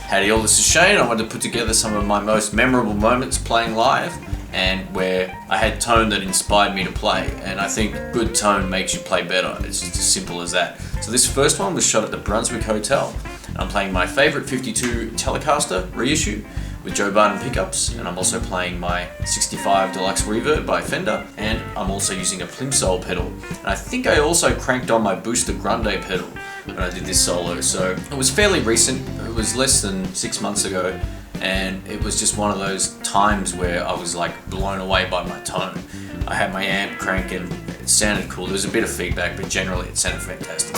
Howdy all, this is Shane. I wanted to put together some of my most memorable moments playing live and where I had tone that inspired me to play, and I think good tone makes you play better. It's just as simple as that. So this first one was shot at the Brunswick Hotel, and I'm playing my favourite 52 Telecaster reissue with Joe Barton pickups, and I'm also playing my 65 Deluxe Reverb by Fender, and I'm also using a plimsoll pedal. And I think I also cranked on my Booster Grande pedal when I did this solo, so it was fairly recent. It was less than 6 months ago, and it was just one of those times where I was like blown away by my tone. I had my amp cranking, it sounded cool. There was a bit of feedback, but generally it sounded fantastic.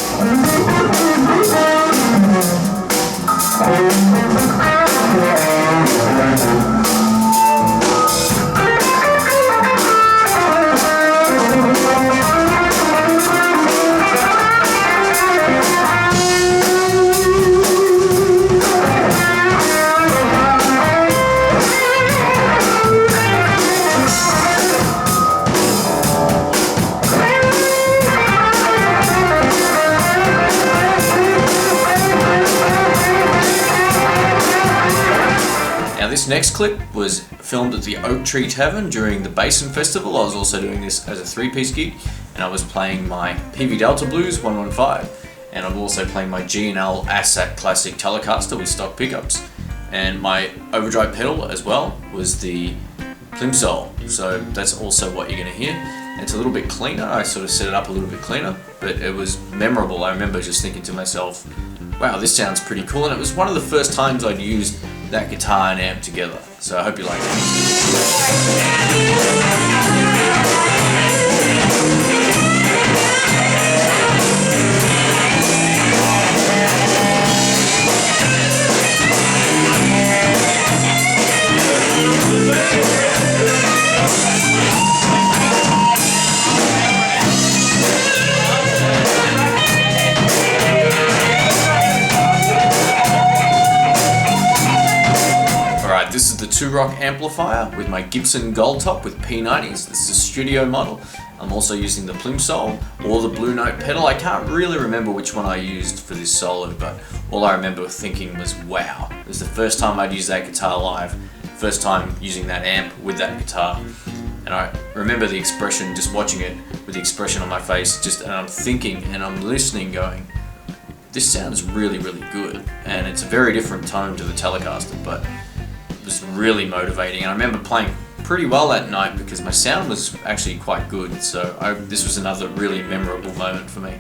This next clip was filmed at the Oak Tree Tavern during the Basin Festival. I was also doing this as a 3-piece gig, and I was playing my PV Delta Blues 115, and I'm also playing my G&L ASSAT Classic Telecaster with stock pickups, and my overdrive pedal as well was the plimsoll. So that's also what you're going to hear. It's a little bit cleaner. I sort of set it up a little bit cleaner, but it was memorable. I remember just thinking to myself, wow, this sounds pretty cool, and it was one of the first times I'd used that guitar and amp together. So I hope you like This is the 2-rock amplifier with my Gibson Gold Top with P90s. This is a studio model. I'm also using the plimsoll or the Blue Note pedal. I can't really remember which one I used for this solo, but all I remember thinking was, wow, it was the first time I'd used that guitar live, first time using that amp with that guitar. And I remember the expression, just watching it with the expression on my face, and I'm thinking and I'm listening going, this sounds really, really good. And it's a very different tone to the Telecaster, but was really motivating, and I remember playing pretty well that night because my sound was actually quite good, so this was another really memorable moment for me.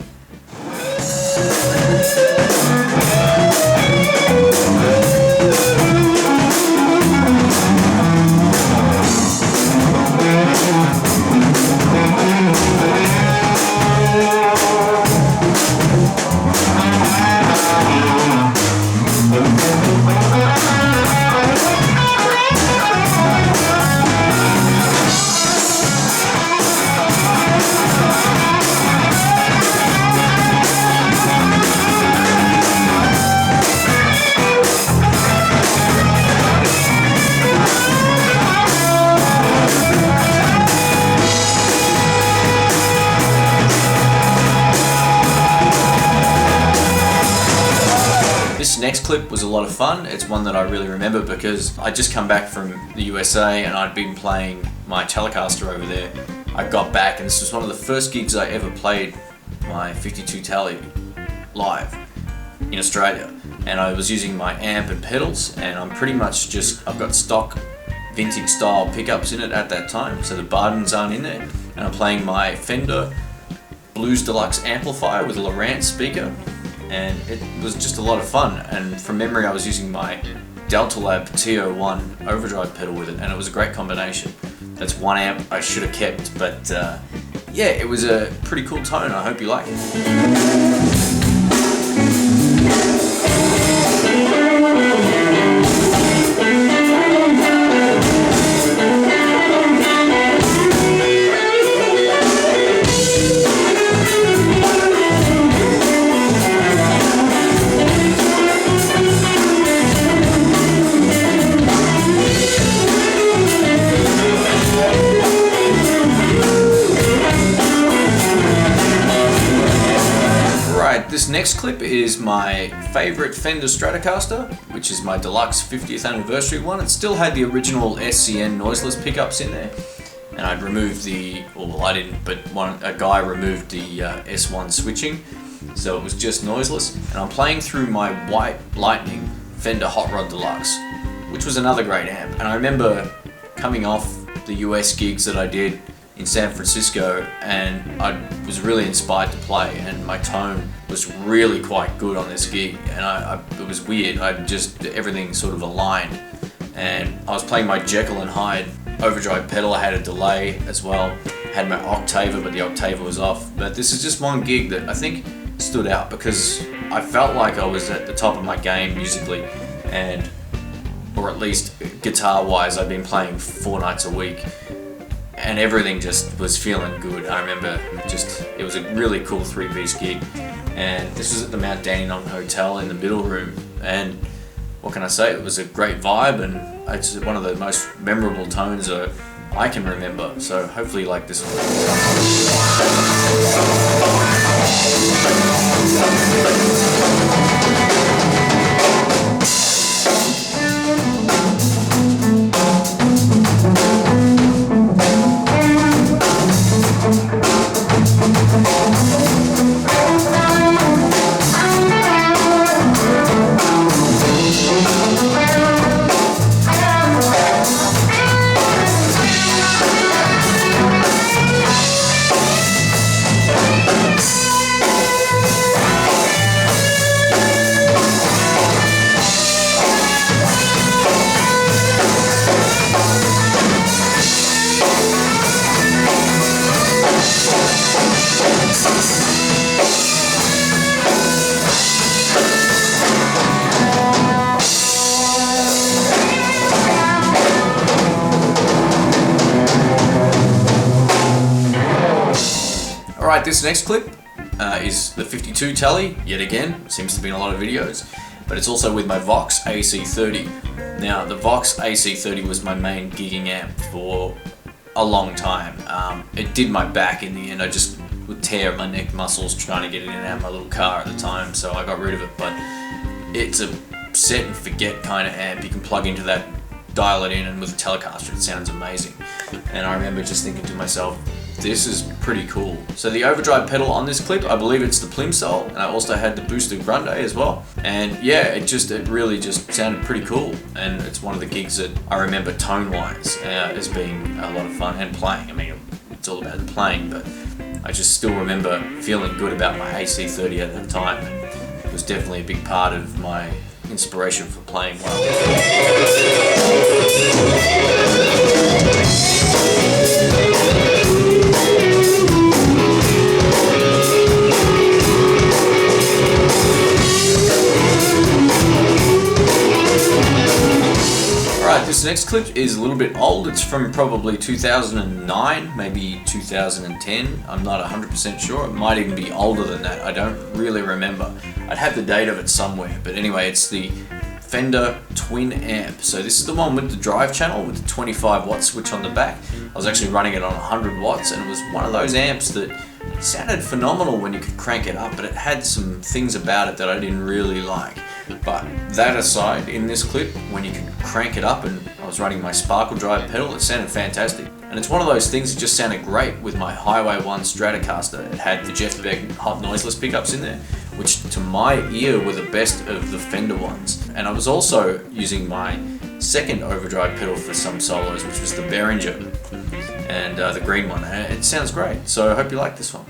This next clip was a lot of fun. It's one that I really remember because I'd just come back from the USA and I'd been playing my Telecaster over there. I got back and this was one of the first gigs I ever played my 52 Tele live in Australia, and I was using my amp and pedals, and I'm pretty much I've got stock vintage style pickups in it at that time, so the Bardens aren't in there, and I'm playing my Fender Blues Deluxe amplifier with a Lowrance speaker, and it was just a lot of fun. And from memory I was using my Delta Lab TO1 overdrive pedal with it, and it was a great combination. That's one amp I should have kept, but yeah, it was a pretty cool tone. I hope you like it. this next clip is my favorite Fender Stratocaster, which is my deluxe 50th anniversary one. It still had the original SCN noiseless pickups in there, and I'd removed the, well, I didn't, but a guy removed the S1 switching, so it was just noiseless. And I'm playing through my White Lightning Fender Hot Rod Deluxe, which was another great amp. And I remember coming off the US gigs that I did in San Francisco, and I was really inspired to play, and my tone was really quite good on this gig, and it was weird. Everything sort of aligned, and I was playing my Jekyll and Hyde overdrive pedal. I had a delay as well, had my octaver, but the octaver was off. But this is just one gig that I think stood out because I felt like I was at the top of my game musically, or at least guitar wise. I'd been playing 4 nights a week, and everything just was feeling good. I remember it was a really cool 3-piece gig, and this was at the Mount Dandenong Hotel in the middle room, and what can I say, it was a great vibe, and it's one of the most memorable tones I can remember, so hopefully you like this one. Alright, this next clip is the 52 tally, yet again, seems to be in a lot of videos, but it's also with my Vox AC30. Now, the Vox AC30 was my main gigging amp for a long time. It did my back in the end. I just would tear my neck muscles trying to get it in and out of my little car at the time, so I got rid of it. But it's a set and forget kind of amp. You can plug into that, dial it in, and with a Telecaster it sounds amazing. And I remember just thinking to myself, this is pretty cool. So the overdrive pedal on this clip, I believe it's the Plimsoll, and I also had the boosted grande as well. And yeah, it really just sounded pretty cool. And it's one of the gigs that I remember tone-wise as being a lot of fun, and playing. I mean, it's all about the playing, but I just still remember feeling good about my AC30 at that time. And it was definitely a big part of my inspiration for playing well. This next clip is a little bit old. It's from probably 2009, maybe 2010. I'm not 100% sure. It might even be older than that. I don't really remember. I'd have the date of it somewhere. But anyway, it's the Fender Twin Amp. So this is the one with the drive channel with the 25 watt switch on the back. I was actually running it on 100 watts, and it was one of those amps that sounded phenomenal when you could crank it up, but it had some things about it that I didn't really like. But that aside, in this clip, when you can crank it up, and I was running my Sparkle Drive pedal, it sounded fantastic. And it's one of those things that just sounded great with my Highway 1 Stratocaster. It had the Jeff Beck hot noiseless pickups in there, which to my ear were the best of the Fender ones. And I was also using my second overdrive pedal for some solos, which was the Behringer, and the green one. And it sounds great, so I hope you like this one.